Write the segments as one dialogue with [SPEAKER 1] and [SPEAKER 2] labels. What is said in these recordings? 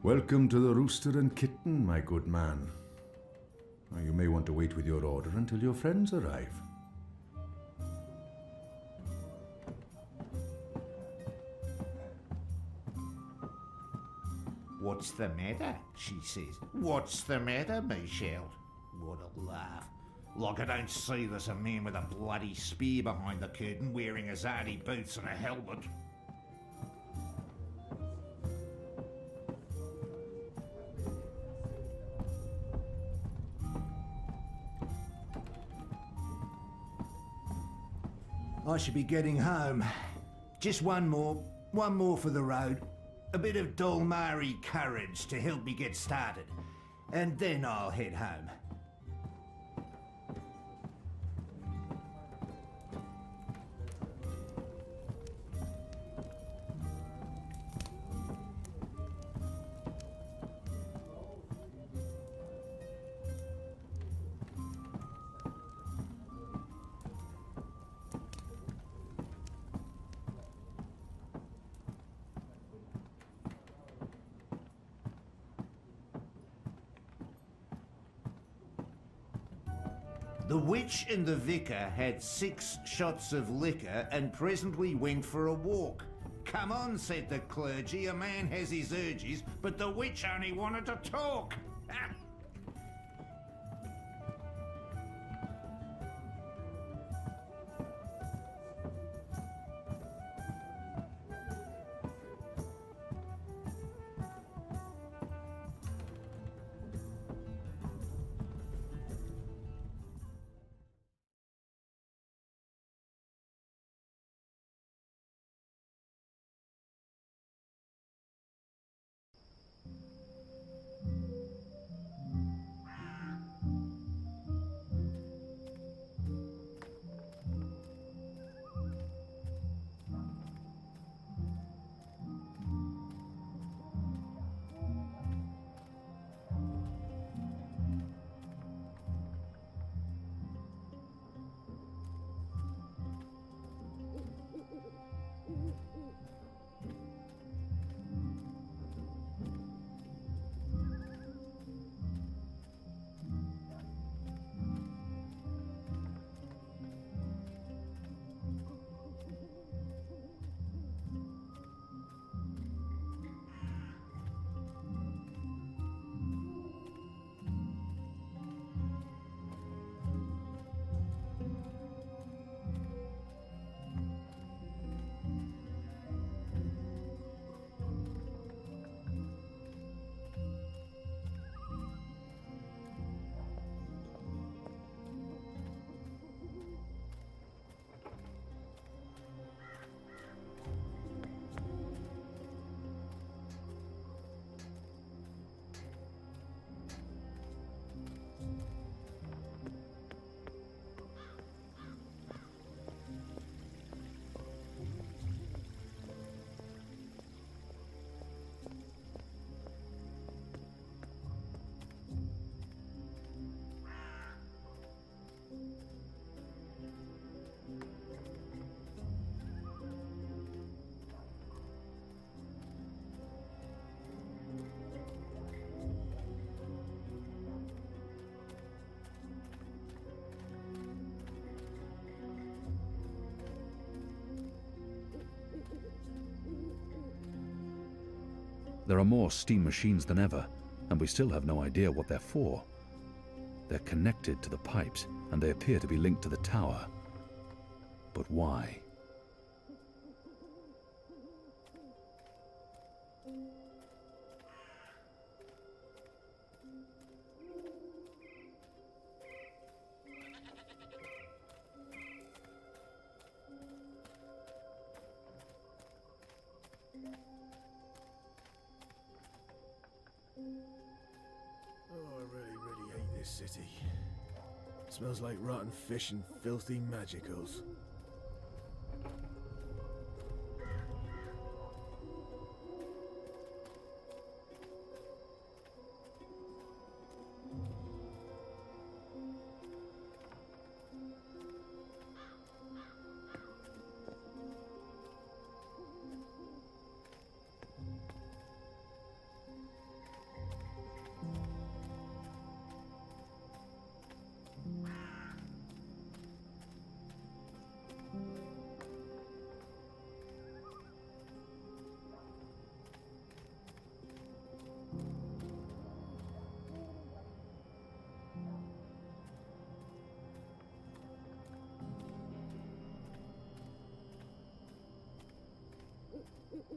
[SPEAKER 1] Welcome to the Rooster and Kitten, my good man. Now, you may want to wait with your order until your friends arrive.
[SPEAKER 2] What's the matter? She says. What's the matter, Michelle? What a laugh. Like I don't see there's a man with a bloody spear behind the curtain wearing his hardy boots and a helmet. I should be getting home. Just one more for the road. A bit of Dolmari courage to help me get started. And then I'll head home. The witch and the vicar had 6 shots of liquor and presently went for a walk. Come on, said the clergy, a man has his urges, but the witch only wanted to talk.
[SPEAKER 3] There are more steam machines than ever, and we still have no idea what they're for. They're connected to the pipes, and they appear to be linked to the tower. But why?
[SPEAKER 4] City. Smells like rotten fish and filthy magicals. Like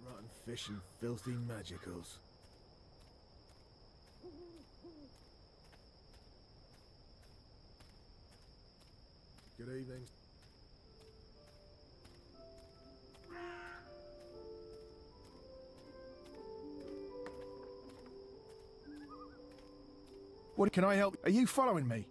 [SPEAKER 4] rotten fish and filthy magicals. Good evening.
[SPEAKER 5] What can I help? Are you following me?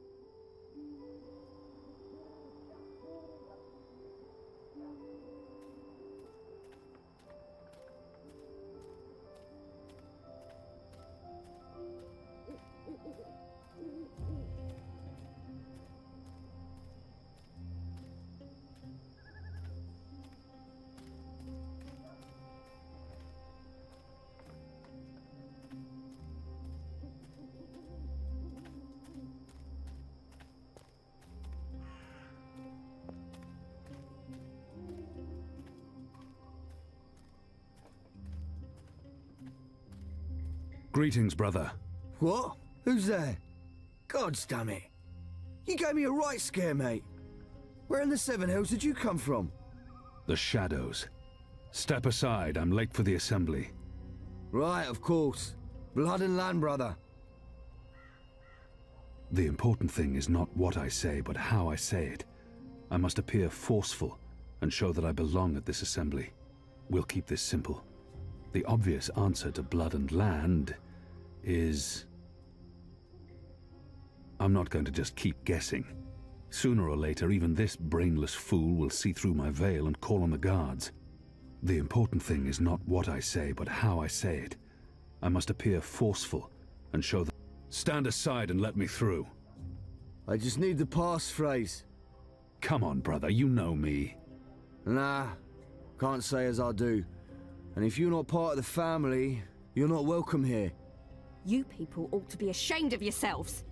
[SPEAKER 3] Greetings, brother.
[SPEAKER 6] What? Who's there? Gods damn it. You gave me a right scare, mate. Where in the Seven Hills did you come from?
[SPEAKER 3] The shadows. Step aside, I'm late for the assembly.
[SPEAKER 6] Right, of course. Blood and land, brother.
[SPEAKER 3] The important thing is not what I say, but how I say it. I must appear forceful and show that I belong at this assembly. We'll keep this simple. The obvious answer to blood and land is... I'm not going to just keep guessing. Sooner or later, even this brainless fool will see through my veil and call on the guards. The important thing is not what I say, but how I say it. I must appear forceful and show that... Stand aside and let me through.
[SPEAKER 6] I just need the passphrase.
[SPEAKER 3] Come on, brother, you know me.
[SPEAKER 6] Nah, can't say as I do. And if you're not part of the family, you're not welcome here.
[SPEAKER 7] You people ought to be ashamed of yourselves.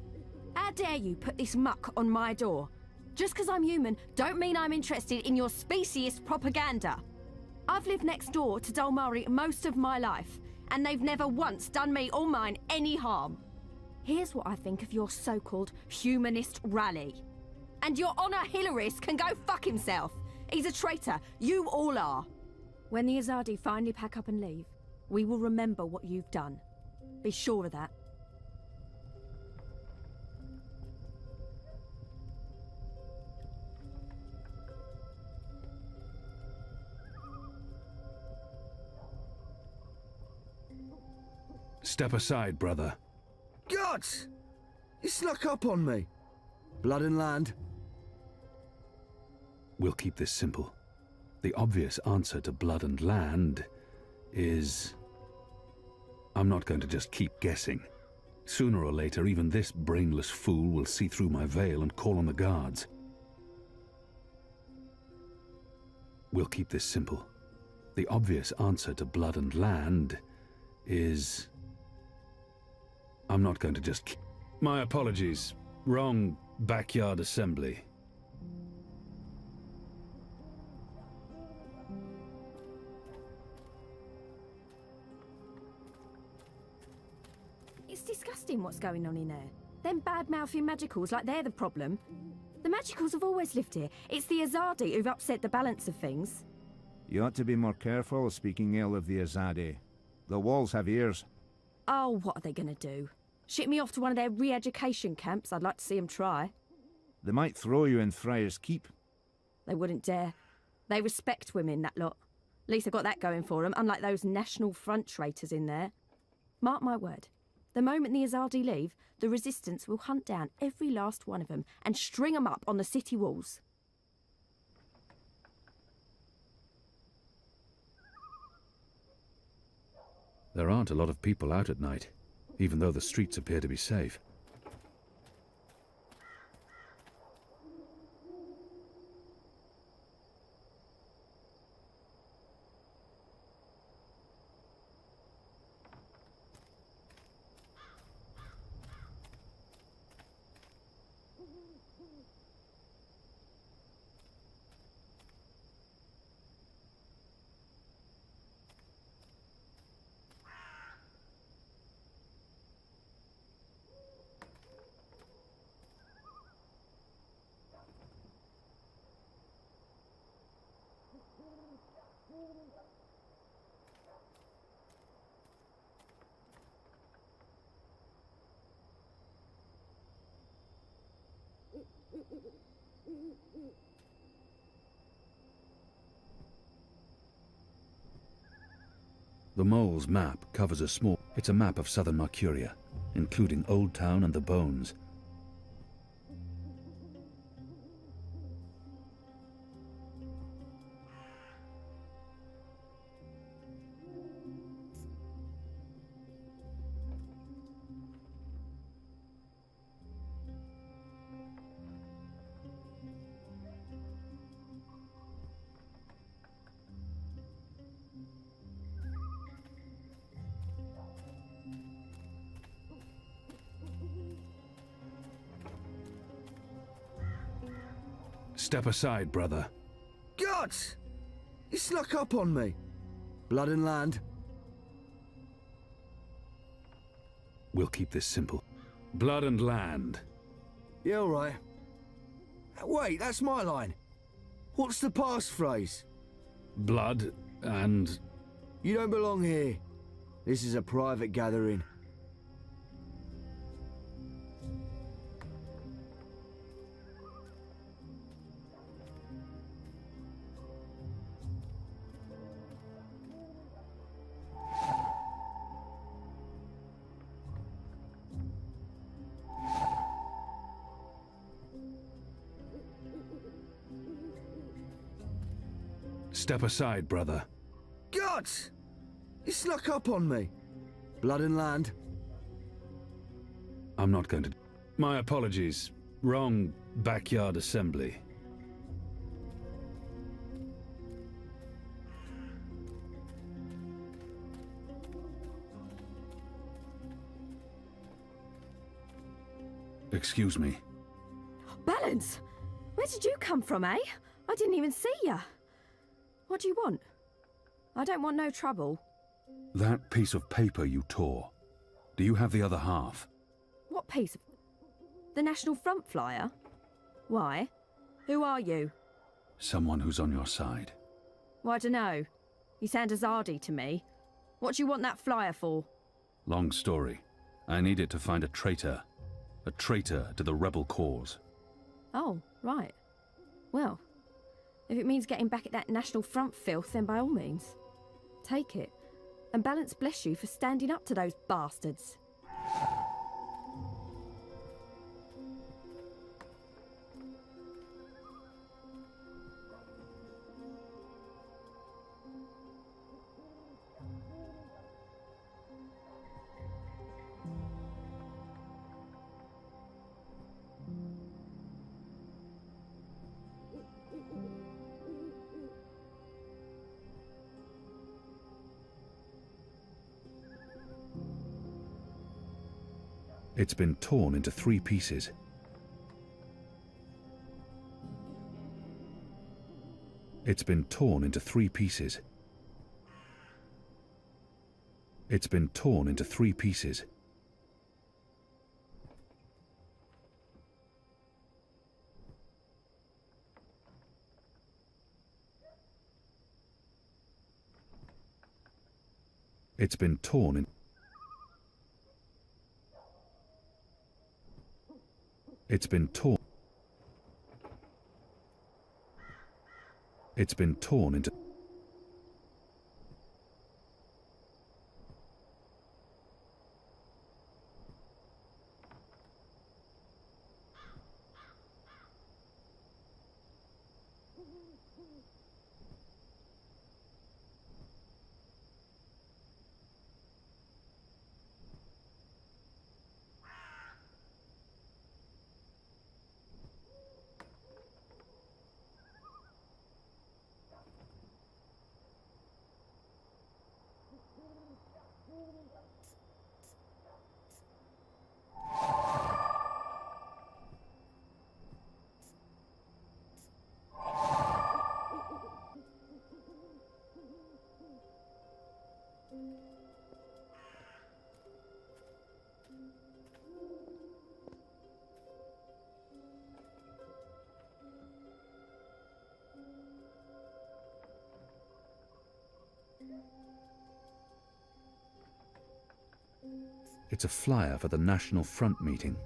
[SPEAKER 7] How dare you put this muck on my door? Just because I'm human, don't mean I'm interested in your speciesist propaganda. I've lived next door to Dolmari most of my life, and they've never once done me or mine any harm. Here's what I think of your so-called humanist rally. And your Honor Hillarist can go fuck himself. He's a traitor. You all are. When the Azadi finally pack up and leave, we will remember what you've done. Be sure of that.
[SPEAKER 3] Step aside, brother.
[SPEAKER 6] Gods! You snuck up on me. Blood and land.
[SPEAKER 3] We'll keep this simple. The obvious answer to blood and land is... I'm not going to just keep guessing. Sooner or later, even this brainless fool will see through my veil and call on the guards. We'll keep this simple. The obvious answer to blood and land is... I'm not going to just... My apologies. Wrong backyard assembly.
[SPEAKER 7] It's disgusting what's going on in there. Them bad-mouthing magicals like they're the problem. The magicals have always lived here. It's the Azadi who've upset the balance of things.
[SPEAKER 2] You ought to be more careful speaking ill of the Azadi. The walls have ears.
[SPEAKER 7] Oh, what are they gonna do? Ship me off to one of their re-education camps? I'd like to see them try.
[SPEAKER 2] They might throw you in Friar's Keep.
[SPEAKER 7] They wouldn't dare. They respect women, that lot. At least they've got that going for them, unlike those National Front traitors in there. Mark my word, The moment the Azadi leave, the Resistance will hunt down every last one of them and string them up on the city walls.
[SPEAKER 3] There aren't a lot of people out at night, even though the streets appear to be safe. The mole's map covers a small... It's a map of southern Mercuria, including Old Town and the Bones. Step aside, brother.
[SPEAKER 6] Gods! You snuck up on me. Blood and land.
[SPEAKER 3] We'll keep this simple. Blood and land.
[SPEAKER 6] Yeah, all right. Wait, that's my line. What's the passphrase?
[SPEAKER 3] Blood and...
[SPEAKER 6] You don't belong here. This is a private gathering.
[SPEAKER 3] Step aside, brother.
[SPEAKER 6] Gods! You snuck up on me. Blood and land.
[SPEAKER 3] I'm not going to... My apologies. Wrong backyard assembly. Excuse me.
[SPEAKER 7] Balance! Where did you come from, eh? I didn't even see ya. What do you want? I don't want no trouble.
[SPEAKER 3] That piece of paper you tore. Do you have the other half?
[SPEAKER 7] What piece of... The National Front flyer? Why? Who are you?
[SPEAKER 3] Someone who's on your side.
[SPEAKER 7] Well, I dunno. You sound Azadi to me. What do you want that flyer for?
[SPEAKER 3] Long story. I need it to find a traitor. A traitor to the rebel cause.
[SPEAKER 7] Oh, right. Well, if it means getting back at that National Front filth, then by all means. Take it. And Balance bless you for standing up to those bastards.
[SPEAKER 3] It's been torn into 3 pieces. It's been torn into 3 pieces. It's been torn into 3 pieces. It's been torn in... It's been torn. It's been torn into... It's a flyer for the National Front meeting.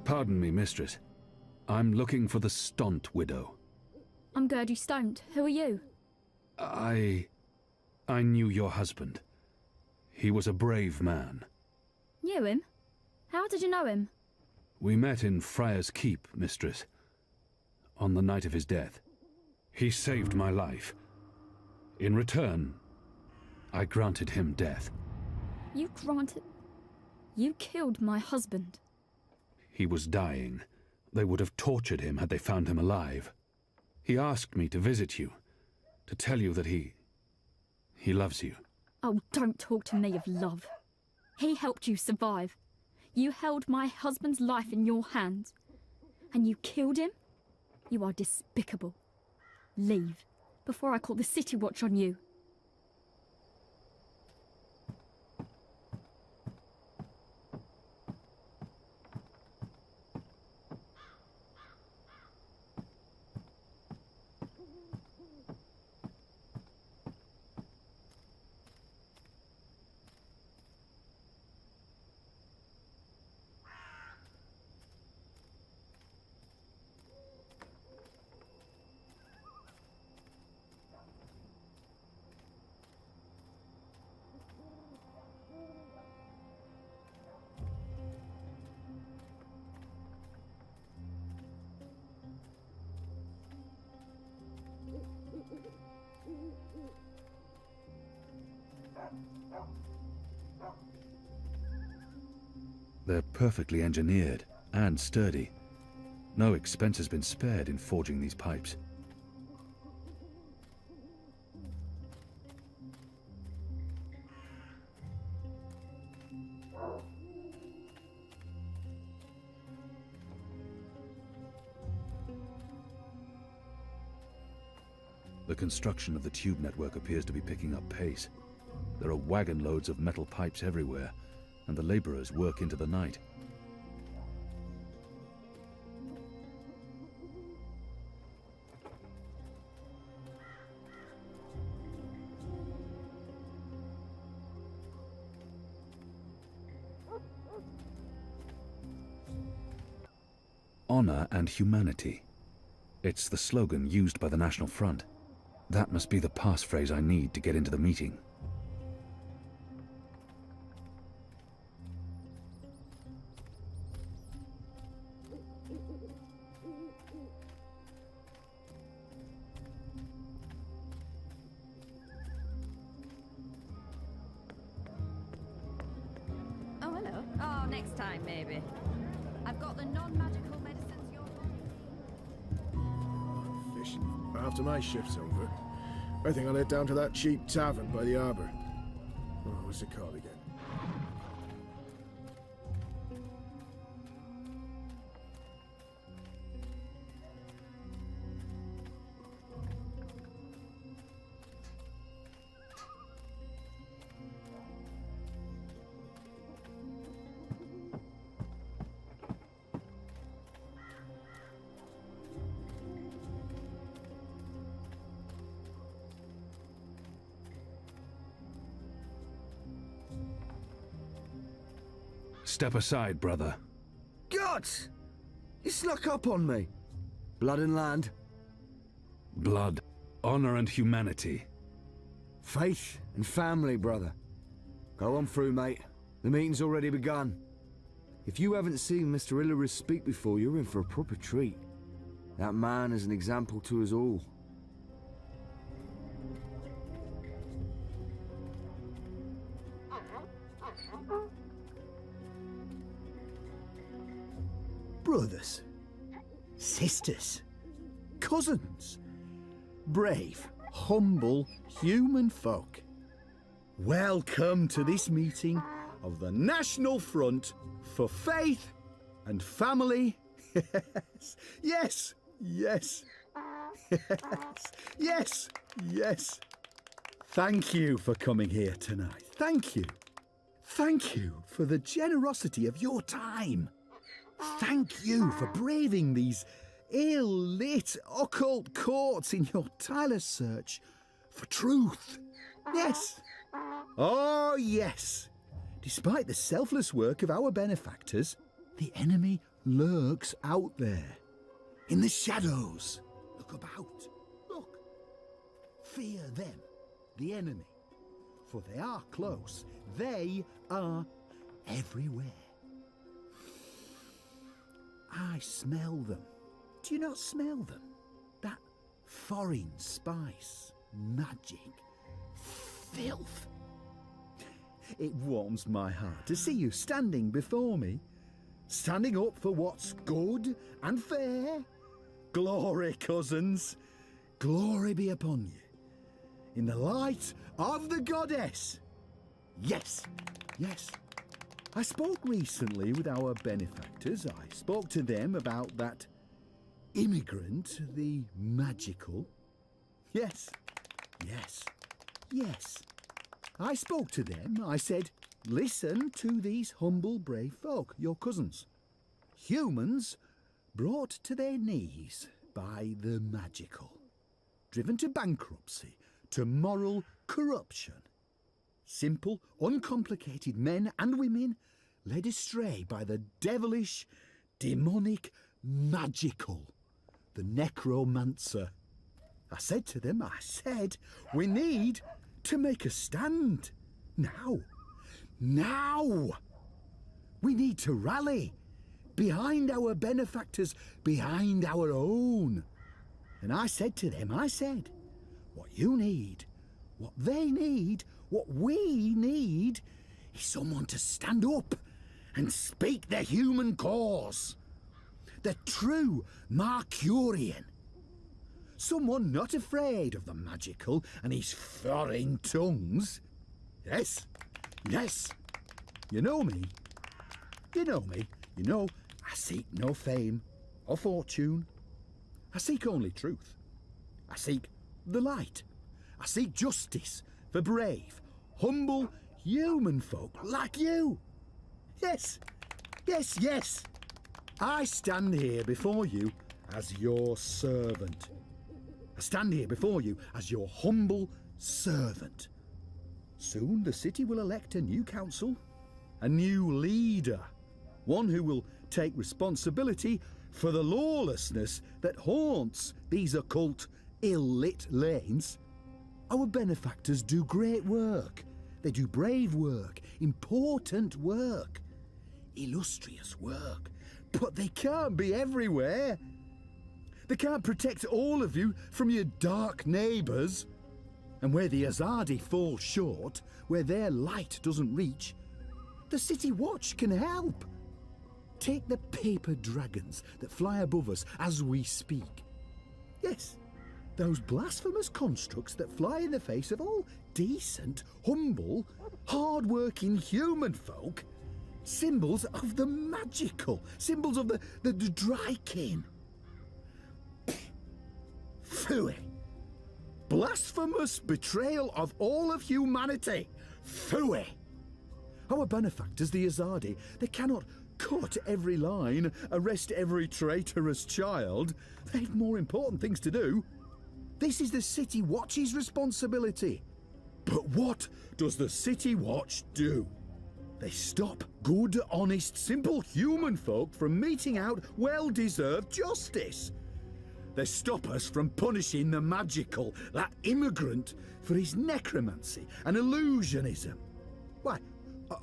[SPEAKER 3] Pardon me, mistress. I'm looking for the Stant widow.
[SPEAKER 8] I'm Gertie Stant. Who are you?
[SPEAKER 3] I knew your husband. He was a brave man.
[SPEAKER 8] Knew him? How did you know him?
[SPEAKER 3] We met in Friar's Keep, mistress, on the night of his death. He saved my life. In return, I granted him death.
[SPEAKER 8] You granted... You killed my husband.
[SPEAKER 3] He was dying. They would have tortured him had they found him alive. He asked me to visit you, to tell you that he loves you.
[SPEAKER 8] Oh, don't talk to me of love. He helped you survive. You held my husband's life in your hands. And you killed him? You are despicable. Leave, before I call the City Watch on you.
[SPEAKER 3] They're perfectly engineered and sturdy. No expense has been spared in forging these pipes. The construction of the tube network appears to be picking up pace. There are wagon loads of metal pipes everywhere, and the laborers work into the night. Honor and humanity. It's the slogan used by the National Front. That must be the passphrase I need to get into the meeting.
[SPEAKER 7] Oh, hello. Oh, next time, maybe. I've got the non-magical medicines you're wanting.
[SPEAKER 4] Fishing. After my shift's over, I think I'll head down to that cheap tavern by the harbour. Oh, what's it called again?
[SPEAKER 3] Step aside, brother.
[SPEAKER 6] Gods! You snuck up on me. Blood and land.
[SPEAKER 3] Blood, honor and humanity.
[SPEAKER 6] Faith and family, brother. Go on through, mate. The meeting's already begun. If you haven't seen Mr. Hillary speak before, you're in for a proper treat. That man is an example to us all.
[SPEAKER 5] Brothers, sisters, cousins, brave, humble human folk. Welcome to this meeting of the National Front for Faith and Family. Yes, yes, yes, yes, yes. Thank you for coming here tonight. Thank you. Thank you for the generosity of your time. Thank you for braving these ill-lit occult courts in your tireless search for truth. Yes. Oh, yes. Despite the selfless work of our benefactors, the enemy lurks out there, in the shadows. Look about. Look. Fear them, the enemy, for they are close. They are everywhere. I smell them. Do you not smell them? That foreign spice, magic, filth. It warms my heart to see you standing before me, standing up for what's good and fair. Glory, cousins, glory be upon you, in the light of the goddess. Yes, yes. I spoke recently with our benefactors. I spoke to them about that immigrant, the magical. Yes, yes, yes. I spoke to them. I said, listen to these humble, brave folk, your cousins. Humans brought to their knees by the magical. Driven to bankruptcy, to moral corruption. Simple, uncomplicated men and women led astray by the devilish, demonic, magical, the necromancer. I said to them, we need to make a stand. Now. Now. We need to rally behind our benefactors, behind our own. And I said to them, what you need, what they need, what we need is someone to stand up and speak the human cause. The true Mercurian. Someone not afraid of the magical and his foreign tongues. Yes, yes. You know me. You know me. You know I seek no fame or fortune. I seek only truth. I seek the light. I seek justice for brave, humble, human folk like you. Yes, yes, yes. I stand here before you as your servant. I stand here before you as your humble servant. Soon the city will elect a new council, a new leader, one who will take responsibility for the lawlessness that haunts these occult, ill-lit lanes. Our benefactors do great work. They do brave work, important work, illustrious work. But they can't be everywhere. They can't protect all of you from your dark neighbours. And where the Azadi fall short, where their light doesn't reach, the City Watch can help. Take the paper dragons that fly above us as we speak. Yes, those blasphemous constructs that fly in the face of all decent, humble, hard-working human folk. Symbols of the magical, symbols of the Drykin. Phooey. Blasphemous betrayal of all of humanity. Phooey. Our benefactors, the Azadi, they cannot cut every line, arrest every traitorous child. They've more important things to do. This is the City Watch's responsibility. But what does the City Watch do? They stop good, honest, simple human folk from meting out well-deserved justice. They stop us from punishing the magical, that immigrant, for his necromancy and illusionism. Why,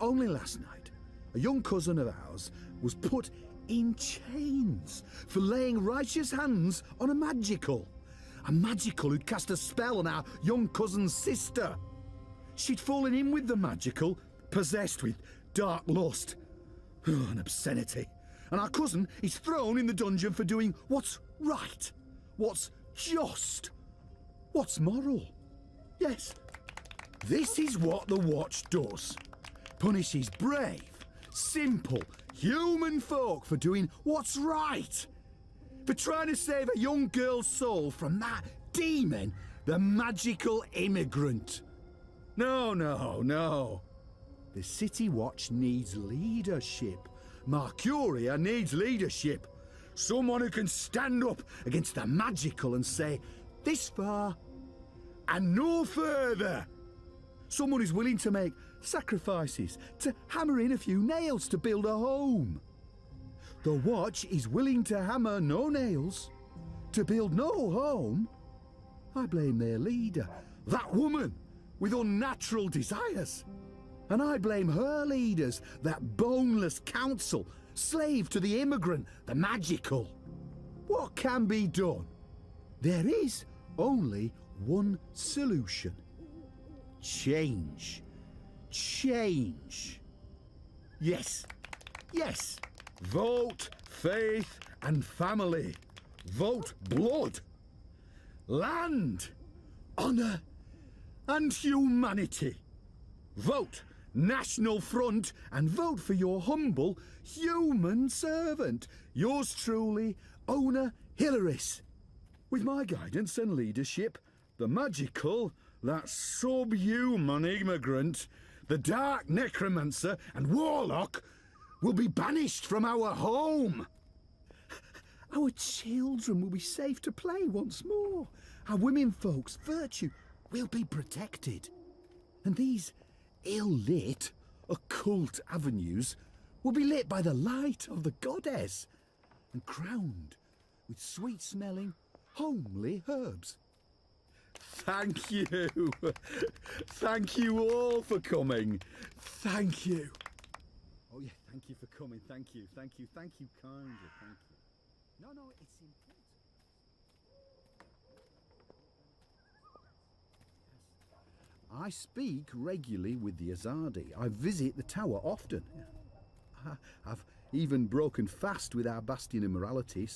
[SPEAKER 5] only last night, a young cousin of ours was put in chains for laying righteous hands on a magical who'd cast a spell on our young cousin's sister. She'd fallen in with the magical
[SPEAKER 9] possessed with dark lust and obscenity. And our cousin is thrown in the dungeon for doing what's right, what's just, what's moral. Yes, this is what the Watch does. Punishes brave, simple, human folk for doing what's right. For trying to save a young girl's soul from that demon, the magical immigrant. No, no, no. The City Watch needs leadership. Mercuria needs leadership. Someone who can stand up against the magical and say, this far and no further. Someone who's willing to make sacrifices, to hammer in a few nails to build a home. The Watch is willing to hammer no nails, to build no home. I blame their leader, that woman with unnatural desires. And I blame her leaders, that boneless council, slave to the immigrant, the magical. What can be done? There is only one solution. Change. Change. Yes. Yes. Vote, faith and family. Vote blood. Land. Honour and humanity. Vote National Front and vote for your humble human servant. Yours truly, Owner Hilaris. With my guidance and leadership, the magical, that subhuman immigrant, the dark necromancer and warlock will be banished from our home. Our children will be safe to play once more. Our womenfolk's virtue will be protected. And these ill-lit, occult avenues will be lit by the light of the goddess and crowned with sweet-smelling, homely herbs. Thank you. Thank you all for coming. Thank you. Oh yeah, thank you for coming. Thank you kindly. Thank you. No, it's important. I speak regularly with the Azadi. I visit the tower often. I've even broken fast with our bastion immorality.